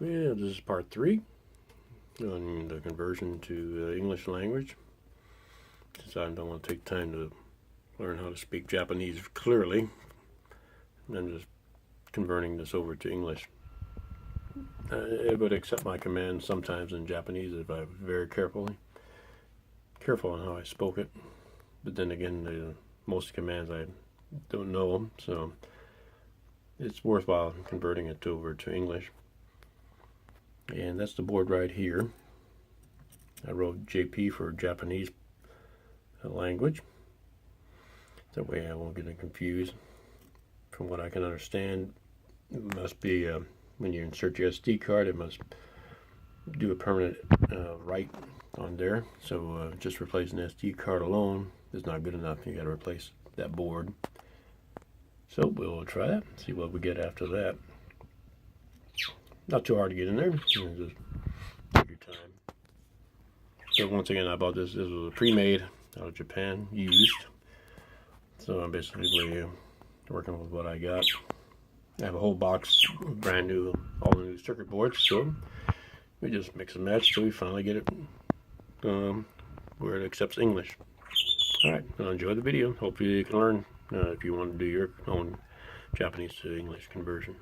Well, this is part 3 on the conversion to the English language. Since I don't want to take time to learn how to speak Japanese clearly, I'm just converting this over to English. It would accept my commands sometimes in Japanese if I was very careful on how I spoke it. But then again, most commands I don't know them, so it's worthwhile converting it over to English. And that's the board right here. I wrote JP for Japanese language. That way I won't get confused. From what I can understand, it must be when you insert your SD card, it must do a permanent write on there. So just replacing the SD card alone is not good enough. You got to replace that board. So we'll try that, see what we get after that. Not too hard to get in there. Just take your time. So once again, I bought this. This was a pre-made out of Japan, used. So I'm basically working with what I got. I have a whole box of brand new, all the new circuit boards. So we just mix and match till we finally get it where it accepts English. All right, well, enjoy the video. Hopefully you can learn if you want to do your own Japanese to English conversion.